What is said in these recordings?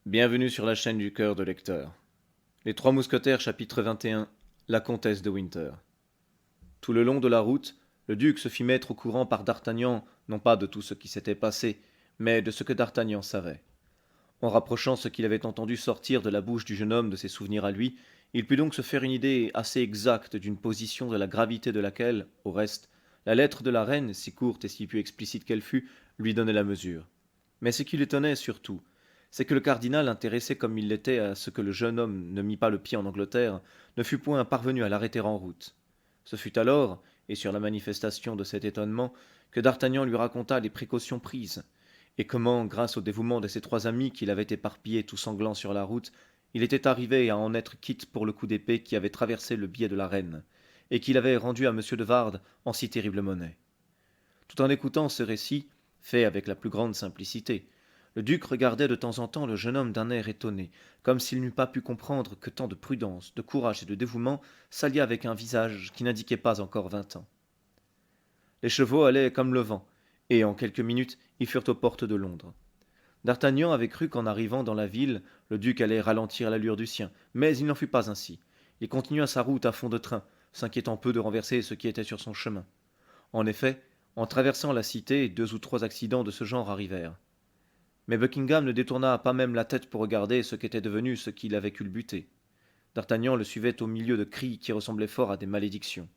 Bienvenue sur la chaîne du cœur de lecteur. Les Trois Mousquetaires, chapitre 21. La comtesse de Winter. Tout le long de la route, le duc se fit mettre au courant par d'Artagnan, non pas de tout ce qui s'était passé, mais de ce que d'Artagnan savait. En rapprochant ce qu'il avait entendu sortir de la bouche du jeune homme de ses souvenirs à lui, il put donc se faire une idée assez exacte d'une position de la gravité de laquelle, au reste, la lettre de la reine, si courte et si peu explicite qu'elle fût, lui donnait la mesure. Mais ce qui l'étonnait surtout, c'est que le cardinal, intéressé comme il l'était à ce que le jeune homme ne mît pas le pied en Angleterre, ne fût point parvenu à l'arrêter en route. Ce fut alors, et sur la manifestation de cet étonnement, que d'Artagnan lui raconta les précautions prises, et comment, grâce au dévouement de ses trois amis qu'il avait éparpillés tout sanglants sur la route, il était arrivé à en être quitte pour le coup d'épée qui avait traversé le billet de la reine, et qu'il avait rendu à M. de Wardes en si terrible monnaie. Tout en écoutant ce récit, fait avec la plus grande simplicité, le duc regardait de temps en temps le jeune homme d'un air étonné, comme s'il n'eût pas pu comprendre que tant de prudence, de courage et de dévouement s'alliaient avec un visage qui n'indiquait pas encore 20 ans. Les chevaux allaient comme le vent, et en quelques minutes ils furent aux portes de Londres. D'Artagnan avait cru qu'en arrivant dans la ville, le duc allait ralentir l'allure du sien, mais il n'en fut pas ainsi. Il continua sa route à fond de train, s'inquiétant peu de renverser ce qui était sur son chemin. En effet, en traversant la cité, 2 ou 3 accidents de ce genre arrivèrent. Mais Buckingham ne détourna pas même la tête pour regarder ce qu'était devenu ce qui l'avait culbuté. D'Artagnan le suivait au milieu de cris qui ressemblaient fort à des malédictions.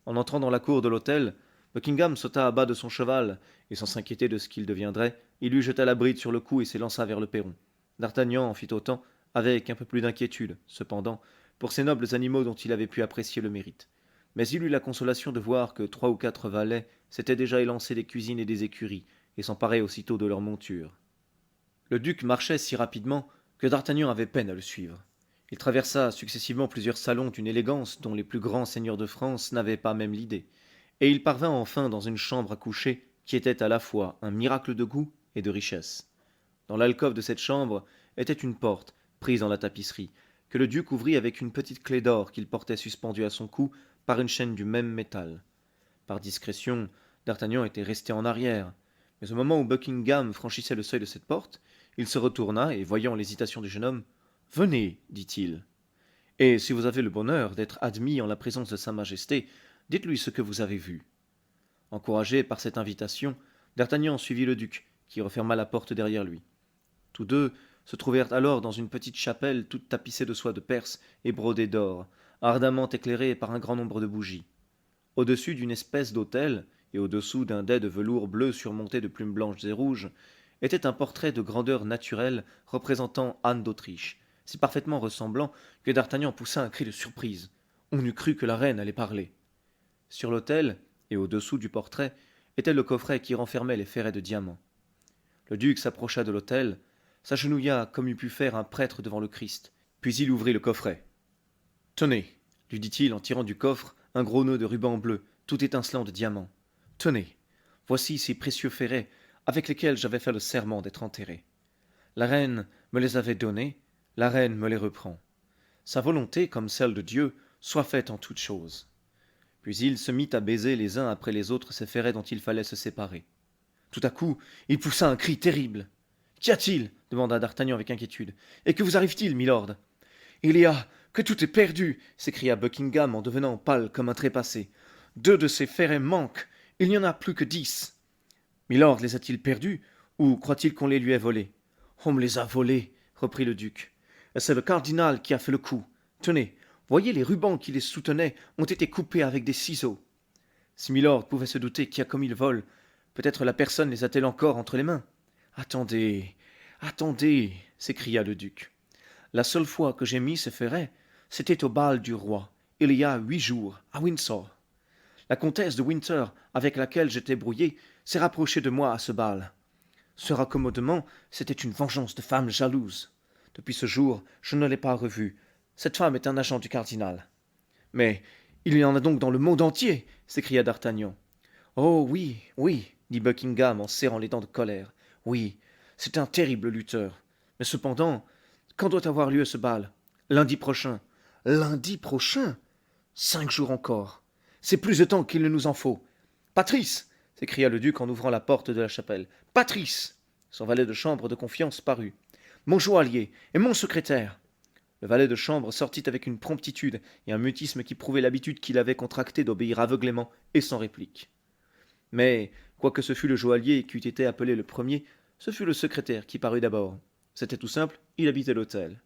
En entrant dans la cour de l'hôtel, Buckingham sauta à bas de son cheval, et sans s'inquiéter de ce qu'il deviendrait, il lui jeta la bride sur le cou et s'élança vers le perron. D'Artagnan en fit autant, avec un peu plus d'inquiétude, cependant, pour ces nobles animaux dont il avait pu apprécier le mérite. Mais il eut la consolation de voir que 3 ou 4 valets s'étaient déjà élancés des cuisines et des écuries, et s'emparaient aussitôt de leurs montures. Le duc marchait si rapidement que d'Artagnan avait peine à le suivre. Il traversa successivement plusieurs salons d'une élégance dont les plus grands seigneurs de France n'avaient pas même l'idée, et il parvint enfin dans une chambre à coucher qui était à la fois un miracle de goût et de richesse. Dans l'alcôve de cette chambre était une porte, prise dans la tapisserie, que le duc ouvrit avec une petite clé d'or qu'il portait suspendue à son cou par une chaîne du même métal. Par discrétion, d'Artagnan était resté en arrière, mais au moment où Buckingham franchissait le seuil de cette porte, il se retourna et, voyant l'hésitation du jeune homme, « Venez, dit-il, et si vous avez le bonheur d'être admis en la présence de Sa Majesté, dites-lui ce que vous avez vu. » Encouragé par cette invitation, d'Artagnan suivit le duc, qui referma la porte derrière lui. Tous deux se trouvèrent alors dans une petite chapelle toute tapissée de soie de Perse et brodée d'or, ardemment éclairée par un grand nombre de bougies. Au-dessus d'une espèce d'autel, et au-dessous d'un dais de velours bleu surmonté de plumes blanches et rouges, était un portrait de grandeur naturelle représentant Anne d'Autriche, si parfaitement ressemblant que d'Artagnan poussa un cri de surprise. On eût cru que la reine allait parler. Sur l'autel, et au-dessous du portrait, était le coffret qui renfermait les ferrets de diamants. Le duc s'approcha de l'autel, s'agenouilla comme eût pu faire un prêtre devant le Christ, puis il ouvrit le coffret. « Tenez, lui dit-il en tirant du coffre un gros nœud de ruban bleu, tout étincelant de diamants. Tenez, voici ces précieux ferrets avec lesquels j'avais fait le serment d'être enterré. La reine me les avait donnés, la reine me les reprend. Sa volonté, comme celle de Dieu, soit faite en toutes choses. » Puis il se mit à baiser les uns après les autres ces ferrets dont il fallait se séparer. Tout à coup, il poussa un cri terrible. « Qu'y a-t-il » demanda d'Artagnan avec inquiétude. « Et que vous arrive-t-il, milord ?»« Il y a que tout est perdu » s'écria Buckingham en devenant pâle comme un trépassé. « 2 de ces ferrets manquent. Il n'y en a plus que 10. »« Milord les a-t-il perdus, ou croit-il qu'on les lui ait volés ?»« On me les a volés, » reprit le duc. « Et c'est le cardinal qui a fait le coup. Tenez, voyez, les rubans qui les soutenaient ont été coupés avec des ciseaux. Si milord pouvait se douter qui a commis le vol, peut-être la personne les a-t-elle encore entre les mains. Attendez, attendez, s'écria le duc. La seule fois que j'ai mis ces ferrets, c'était au bal du roi, il y a 8 jours, à Windsor. La comtesse de Winter, avec laquelle j'étais brouillé, s'est rapprochée de moi à ce bal. Ce raccommodement, c'était une vengeance de femme jalouse. Depuis ce jour, je ne l'ai pas revue. Cette femme est un agent du cardinal. Mais il y en a donc dans le monde entier, s'écria d'Artagnan. Oh oui, oui, dit Buckingham en serrant les dents de colère. Oui, c'est un terrible lutteur. Mais cependant, quand doit avoir lieu ce bal? Lundi prochain. Lundi prochain? 5 jours encore. C'est plus de temps qu'il ne nous en faut. Patrice, s'écria le duc en ouvrant la porte de la chapelle. Patrice. Son valet de chambre de confiance parut. mon joaillier et mon secrétaire. Le valet de chambre sortit avec une promptitude et un mutisme qui prouvait l'habitude qu'il avait contractée d'obéir aveuglément et sans réplique. Mais, quoique ce fût le joaillier qui eût été appelé le premier, ce fut le secrétaire qui parut d'abord. C'était tout simple, il habitait l'hôtel.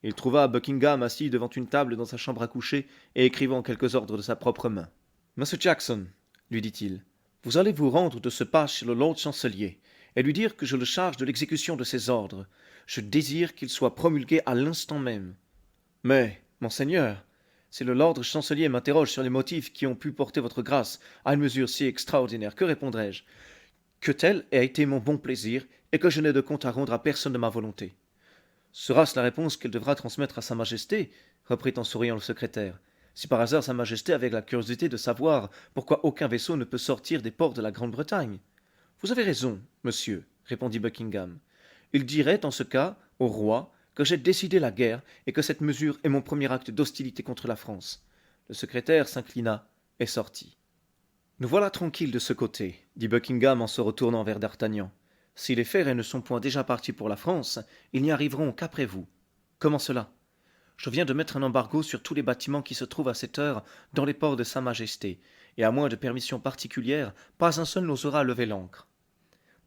Il trouva Buckingham assis devant une table dans sa chambre à coucher et écrivant quelques ordres de sa propre main. Monsieur Jackson, lui dit-il, vous allez vous rendre de ce pas chez le lord chancelier et lui dire que je le charge de l'exécution de ses ordres. Je désire qu'il soit promulgué à l'instant même. Mais, monseigneur, si le lord chancelier m'interroge sur les motifs qui ont pu porter votre grâce à une mesure si extraordinaire, que répondrai-je? Que tel a été mon bon plaisir et que je n'ai de compte à rendre à personne de ma volonté. Sera-ce la réponse qu'il devra transmettre à Sa Majesté? Reprit en souriant le secrétaire. Si par hasard Sa Majesté avait la curiosité de savoir pourquoi aucun vaisseau ne peut sortir des ports de la Grande-Bretagne. Vous avez raison, monsieur, répondit Buckingham. Il dirait, en ce cas, au roi, que j'ai décidé la guerre et que cette mesure est mon premier acte d'hostilité contre la France. Le secrétaire s'inclina et sortit. Nous voilà tranquilles de ce côté, dit Buckingham en se retournant vers d'Artagnan. Si les ferrets ne sont point déjà partis pour la France, ils n'y arriveront qu'après vous. Comment cela? Je viens de mettre un embargo sur tous les bâtiments qui se trouvent à cette heure dans les ports de Sa Majesté, et à moins de permission particulière, pas un seul n'osera lever l'ancre.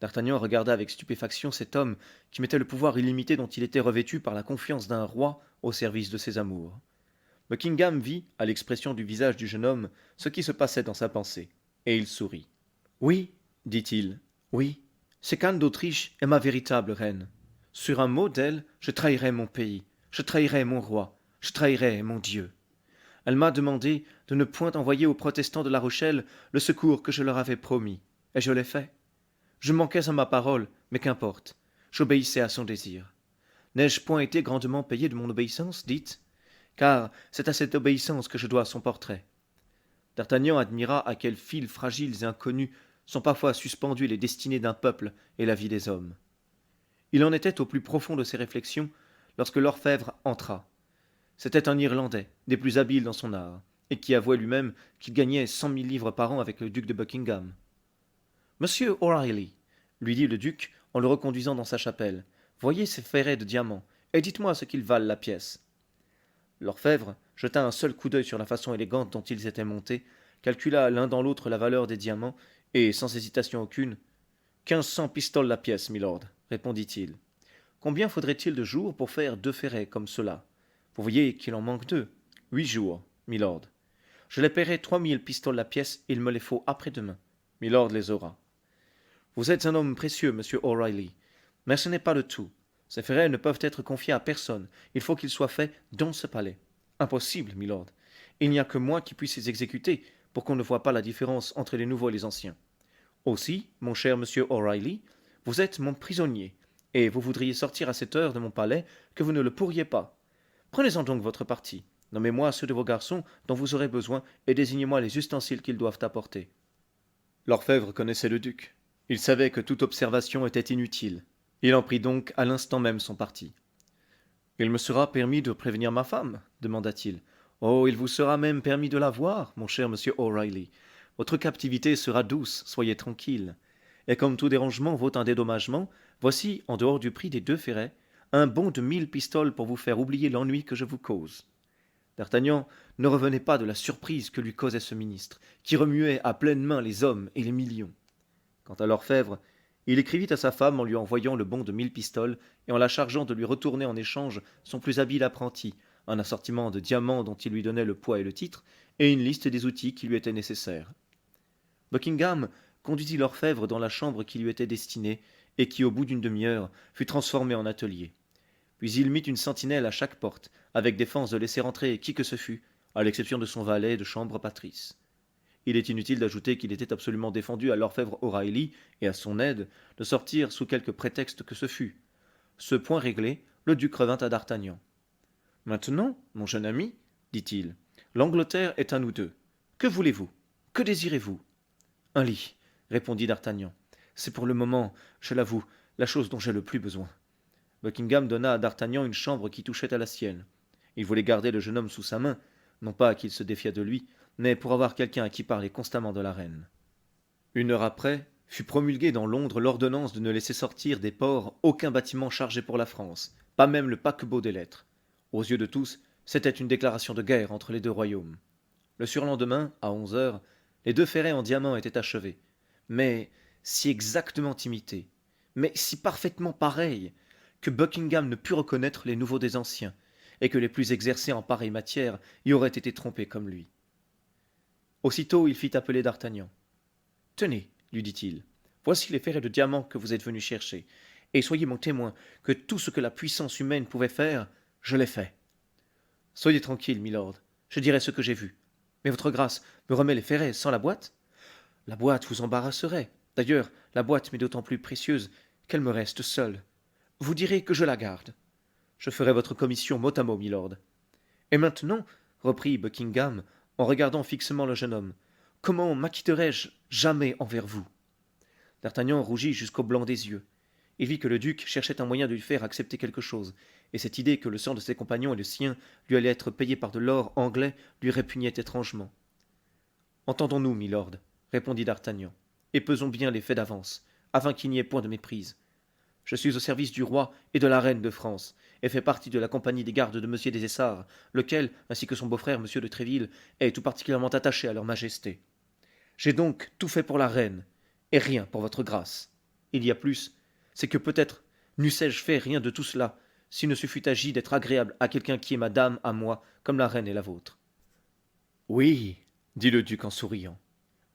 D'Artagnan regarda avec stupéfaction cet homme qui mettait le pouvoir illimité dont il était revêtu par la confiance d'un roi au service de ses amours. Buckingham vit, à l'expression du visage du jeune homme, ce qui se passait dans sa pensée, et il sourit. Oui, dit-il, oui, c'est qu'Anne d'Autriche est ma véritable reine. Sur un mot d'elle, je trahirai mon pays, je trahirai mon roi, je trahirai mon Dieu. Elle m'a demandé de ne point envoyer aux protestants de La Rochelle le secours que je leur avais promis, et je l'ai fait. Je manquais à ma parole, mais qu'importe, j'obéissais à son désir. N'ai-je point été grandement payé de mon obéissance, dites? Car c'est à cette obéissance que je dois son portrait. D'Artagnan admira à quels fils fragiles et inconnus sont parfois suspendues les destinées d'un peuple et la vie des hommes. Il en était au plus profond de ses réflexions lorsque l'orfèvre entra. C'était un Irlandais, des plus habiles dans son art, et qui avouait lui-même qu'il gagnait 100 000 livres par an avec le duc de Buckingham. Monsieur O'Reilly, lui dit le duc en le reconduisant dans sa chapelle, voyez ces ferrets de diamants, et dites-moi ce qu'ils valent la pièce. L'orfèvre jeta un seul coup d'œil sur la façon élégante dont ils étaient montés, calcula l'un dans l'autre la valeur des diamants, et, sans hésitation aucune, 1500 pistoles la pièce, milord, répondit-il. Combien faudrait-il de jours pour faire 2 ferrets comme cela? Vous voyez qu'il en manque 2. 8 jours, milord. Je les paierai 3000 pistoles la pièce, il me les faut après-demain. Milord les aura. Vous êtes un homme précieux, monsieur O'Reilly, mais ce n'est pas le tout. Ces ferrets ne peuvent être confiés à personne. Il faut qu'ils soient faits dans ce palais. Impossible, milord. Il n'y a que moi qui puisse les exécuter, pour qu'on ne voie pas la différence entre les nouveaux et les anciens. Aussi, mon cher monsieur O'Reilly, vous êtes mon prisonnier, et vous voudriez sortir à cette heure de mon palais que vous ne le pourriez pas. Prenez-en donc votre parti. Nommez-moi ceux de vos garçons dont vous aurez besoin, et désignez-moi les ustensiles qu'ils doivent apporter. L'orfèvre connaissait le duc. Il savait que toute observation était inutile. Il en prit donc à l'instant même son parti. « Il me sera permis de prévenir ma femme ?» demanda-t-il. « Oh, il vous sera même permis de la voir, mon cher monsieur O'Reilly. Votre captivité sera douce, soyez tranquille. Et comme tout dérangement vaut un dédommagement, voici, en dehors du prix des 2 ferrets, un bon de 1000 pistoles pour vous faire oublier l'ennui que je vous cause. » D'Artagnan ne revenait pas de la surprise que lui causait ce ministre, qui remuait à pleines mains les hommes et les millions. Quant à l'orfèvre, il écrivit à sa femme en lui envoyant le bon de 1000 pistoles et en la chargeant de lui retourner en échange son plus habile apprenti, un assortiment de diamants dont il lui donnait le poids et le titre, et une liste des outils qui lui étaient nécessaires. Buckingham conduisit l'orfèvre dans la chambre qui lui était destinée et qui, au bout d'une demi-heure, fut transformée en atelier. Puis il mit une sentinelle à chaque porte, avec défense de laisser entrer qui que ce fût, à l'exception de son valet de chambre Patrice. Il est inutile d'ajouter qu'il était absolument défendu à l'orfèvre O'Reilly et à son aide de sortir sous quelque prétexte que ce fût. Ce point réglé, le duc revint à d'Artagnan. « Maintenant, mon jeune ami, dit-il, l'Angleterre est à nous deux. Que voulez-vous? Que désirez-vous » ? « Un lit, répondit d'Artagnan. C'est pour le moment, je l'avoue, la chose dont j'ai le plus besoin. Buckingham donna à d'Artagnan une chambre qui touchait à la sienne. Il voulait garder le jeune homme sous sa main, non pas qu'il se défiât de lui, mais pour avoir quelqu'un à qui parler constamment de la reine. 1 heure après, fut promulguée dans Londres l'ordonnance de ne laisser sortir des ports aucun bâtiment chargé pour la France, pas même le paquebot des lettres. Aux yeux de tous, c'était une déclaration de guerre entre les deux royaumes. Le surlendemain, à 11 heures, les deux ferrets en diamant étaient achevés, mais si exactement imités, mais si parfaitement pareils, que Buckingham ne put reconnaître les nouveaux des anciens, et que les plus exercés en pareille matière y auraient été trompés comme lui. Aussitôt il fit appeler d'Artagnan. Tenez, lui dit-il, voici les ferrets de diamant que vous êtes venu chercher, et soyez mon témoin que tout ce que la puissance humaine pouvait faire, je l'ai fait. Soyez tranquille, milord, je dirai ce que j'ai vu. Mais votre grâce me remet les ferrets sans la boîte? La boîte vous embarrasserait. D'ailleurs, la boîte m'est d'autant plus précieuse qu'elle me reste seule. Vous direz que je la garde. Je ferai votre commission mot à mot, milord. Et maintenant, reprit Buckingham, en regardant fixement le jeune homme, comment m'acquitterai-je jamais envers vous? D'Artagnan rougit jusqu'au blanc des yeux. Il vit que le duc cherchait un moyen de lui faire accepter quelque chose, et cette idée que le sang de ses compagnons et le sien lui allait être payé par de l'or anglais lui répugnait étrangement. Entendons-nous, milord, répondit d'Artagnan, et pesons bien les faits d'avance, afin qu'il n'y ait point de méprise. Je suis au service du roi et de la reine de France, et fais partie de la compagnie des gardes de monsieur des Essarts, lequel, ainsi que son beau-frère monsieur de Tréville, est tout particulièrement attaché à leur majesté. J'ai donc tout fait pour la reine, et rien pour votre grâce. Il y a plus, c'est que peut-être n'eussé-je fait rien de tout cela, s'il ne se fût agi d'être agréable à quelqu'un qui est ma dame à moi, comme la reine est la vôtre. Oui, dit le duc en souriant,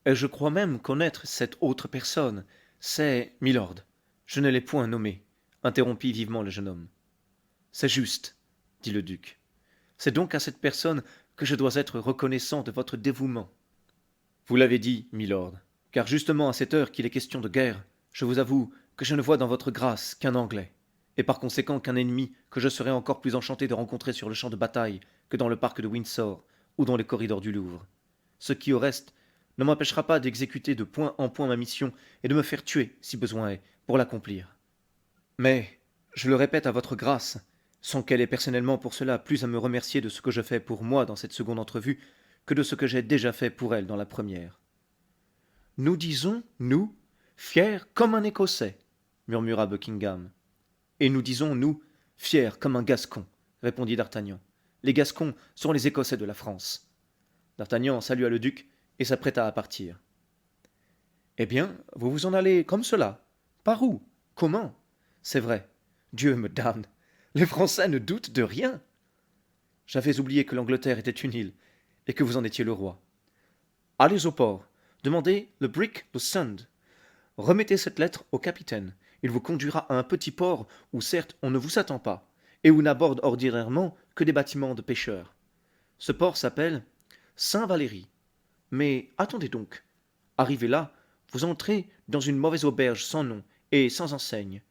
et je crois même connaître cette autre personne. C'est milord. Je ne l'ai point nommé, interrompit vivement le jeune homme. C'est juste, dit le duc. C'est donc à cette personne que je dois être reconnaissant de votre dévouement. Vous l'avez dit, milord, car justement à cette heure qu'il est question de guerre, je vous avoue que je ne vois dans votre grâce qu'un Anglais, et par conséquent qu'un ennemi que je serais encore plus enchanté de rencontrer sur le champ de bataille que dans le parc de Windsor ou dans les corridors du Louvre. Ce qui, au reste, ne m'empêchera pas d'exécuter de point en point ma mission et de me faire tuer, si besoin est, pour l'accomplir. Mais, je le répète à votre grâce, sans qu'elle ait personnellement pour cela plus à me remercier de ce que je fais pour moi dans cette seconde entrevue que de ce que j'ai déjà fait pour elle dans la première. Nous disons, nous, fiers comme un Écossais, murmura Buckingham. Et nous disons, nous, fiers comme un Gascon, répondit d'Artagnan. Les Gascons sont les Écossais de la France. D'Artagnan salua le duc et s'apprêta à partir. Eh bien, vous vous en allez comme cela. Par où? Comment? C'est vrai. Dieu me damne. Les Français ne doutent de rien. J'avais oublié que l'Angleterre était une île, et que vous en étiez le roi. Allez au port, demandez le brick de Sund. Remettez cette lettre au capitaine. Il vous conduira à un petit port où certes on ne vous attend pas, et où n'abordent ordinairement que des bâtiments de pêcheurs. Ce port s'appelle Saint-Valery. Mais attendez donc. Arrivé là, vous entrez dans une mauvaise auberge sans nom et sans enseigne.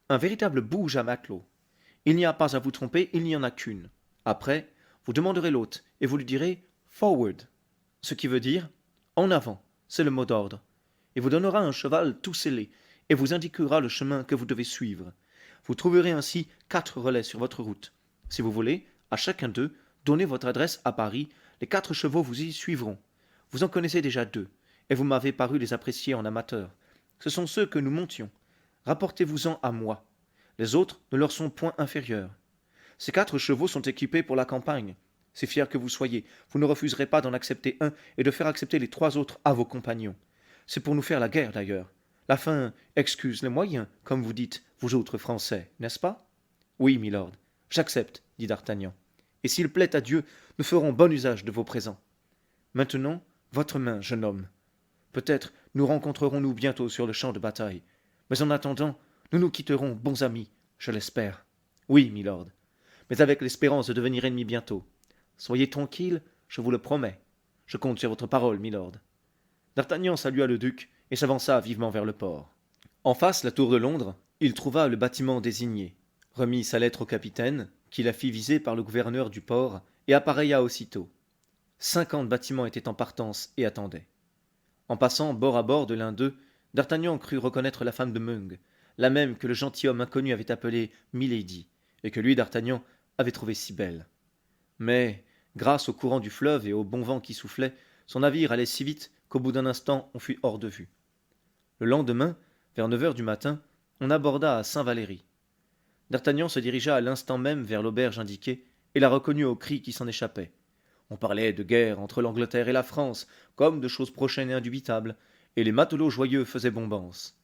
Un véritable bouge à matelot. Il n'y a pas à vous tromper, il n'y en a qu'une. Après, vous demanderez l'hôte, et vous lui direz « forward », ce qui veut dire « en avant », c'est le mot d'ordre. Il vous donnera un cheval tout scellé, et vous indiquera le chemin que vous devez suivre. Vous trouverez ainsi 4 relais sur votre route. Si vous voulez, à chacun d'eux, donnez votre adresse à Paris, les 4 chevaux vous y suivront. Vous en connaissez déjà 2, et vous m'avez paru les apprécier en amateur. Ce sont ceux que nous montions. Rapportez-vous-en à moi. Les autres ne leur sont point inférieurs. Ces 4 chevaux sont équipés pour la campagne. Si fiers que vous soyez, vous ne refuserez pas d'en accepter un et de faire accepter les 3 autres à vos compagnons. C'est pour nous faire la guerre, d'ailleurs. La fin excuse les moyens, comme vous dites, vous autres Français, n'est-ce pas? Oui, milord, j'accepte, dit d'Artagnan. Et s'il plaît à Dieu, nous ferons bon usage de vos présents. Maintenant, votre main, jeune homme. Peut-être nous rencontrerons-nous bientôt sur le champ de bataille. Mais en attendant, nous nous quitterons bons amis, je l'espère. Oui, milord, mais avec l'espérance de devenir ennemis bientôt. Soyez tranquille, je vous le promets. Je compte sur votre parole, milord. D'Artagnan salua le duc et s'avança vivement vers le port. En face la tour de Londres, il trouva le bâtiment désigné, remit sa lettre au capitaine, qui la fit viser par le gouverneur du port, et appareilla aussitôt. 50 bâtiments étaient en partance et attendaient. En passant bord à bord de l'un d'eux, d'Artagnan crut reconnaître la femme de Meung, la même que le gentilhomme inconnu avait appelée Milady, et que lui, d'Artagnan, avait trouvée si belle. Mais, grâce au courant du fleuve et au bon vent qui soufflait, son navire allait si vite qu'au bout d'un instant on fut hors de vue. Le lendemain, vers 9 heures du matin, on aborda à Saint-Valery. D'Artagnan se dirigea à l'instant même vers l'auberge indiquée et la reconnut aux cris qui s'en échappaient. On parlait de guerre entre l'Angleterre et la France, comme de choses prochaines et indubitables, et les matelots joyeux faisaient bombance.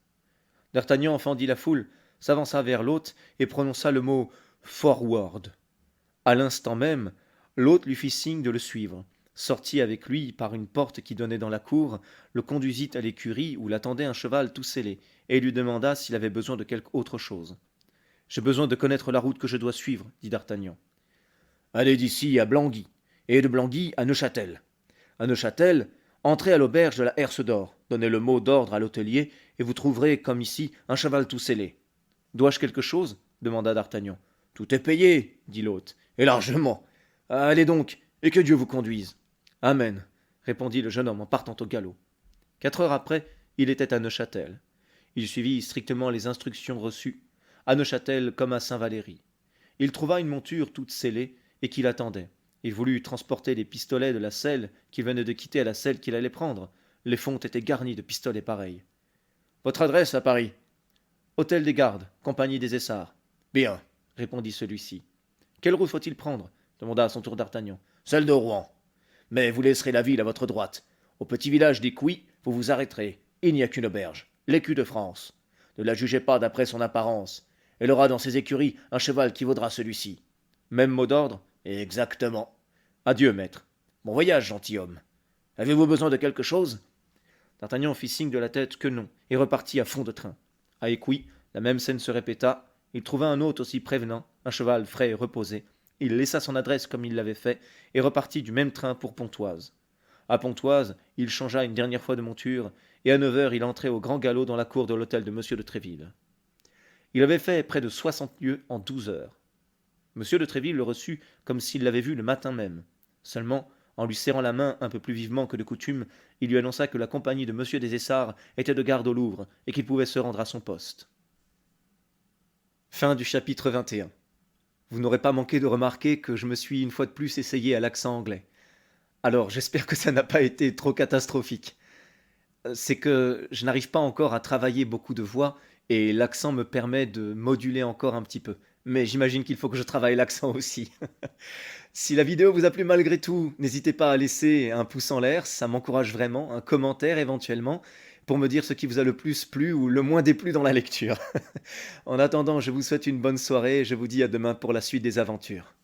D'Artagnan fendit la foule, s'avança vers l'hôte et prononça le mot forward. À l'instant même, l'hôte lui fit signe de le suivre, sortit avec lui par une porte qui donnait dans la cour, le conduisit à l'écurie où l'attendait un cheval tout scellé, et lui demanda s'il avait besoin de quelque autre chose. J'ai besoin de connaître la route que je dois suivre, dit d'Artagnan. Allez d'ici à Blangy, et de Blangy à Neufchâtel. À Neufchâtel, entrez à l'auberge de la Herse d'Or, donnez le mot d'ordre à l'hôtelier, et vous trouverez, comme ici, un cheval tout scellé. Dois-je quelque chose demanda d'Artagnan. Tout est payé, dit l'hôte, et largement. Allez donc, et que Dieu vous conduise. Amen, répondit le jeune homme en partant au galop. 4 heures après, il était à Neufchâtel. Il suivit strictement les instructions reçues, à Neufchâtel comme à Saint-Valery. Il trouva une monture toute scellée et qui l'attendait. Il voulut transporter les pistolets de la selle qu'il venait de quitter à la selle qu'il allait prendre. Les fontes étaient garnies de pistolets pareils. Votre adresse à Paris? Hôtel des Gardes, compagnie des Essarts. Bien, répondit celui-ci. Quelle route faut-il prendre demanda à son tour d'Artagnan. Celle de Rouen. Mais vous laisserez la ville à votre droite. Au petit village d'Écouis, vous vous arrêterez. Il n'y a qu'une auberge, l'écu de France. Ne la jugez pas d'après son apparence. Elle aura dans ses écuries un cheval qui vaudra celui-ci. Même mot d'ordre? Exactement. Adieu, maître. Bon voyage, gentilhomme. Avez-vous besoin de quelque chose? D'Artagnan fit signe de la tête que non, et repartit à fond de train. À Écouis, la même scène se répéta. Il trouva un hôte aussi prévenant, un cheval frais et reposé. Il laissa son adresse comme il l'avait fait, et repartit du même train pour Pontoise. À Pontoise, il changea une dernière fois de monture, et à 9 heures il entrait au grand galop dans la cour de l'hôtel de M. de Tréville. Il avait fait près de 60 lieues en 12 heures. M. de Tréville le reçut comme s'il l'avait vu le matin même. Seulement, en lui serrant la main un peu plus vivement que de coutume, il lui annonça que la compagnie de M. des Essarts était de garde au Louvre et qu'il pouvait se rendre à son poste. Fin du chapitre 21. Vous n'aurez pas manqué de remarquer que je me suis une fois de plus essayé à l'accent anglais. Alors, j'espère que ça n'a pas été trop catastrophique. C'est que je n'arrive pas encore à travailler beaucoup de voix et l'accent me permet de moduler encore un petit peu. Mais j'imagine qu'il faut que je travaille l'accent aussi. Si la vidéo vous a plu malgré tout, n'hésitez pas à laisser un pouce en l'air, ça m'encourage vraiment, un commentaire éventuellement, pour me dire ce qui vous a le plus plu ou le moins déplu dans la lecture. En attendant, je vous souhaite une bonne soirée et je vous dis à demain pour la suite des aventures.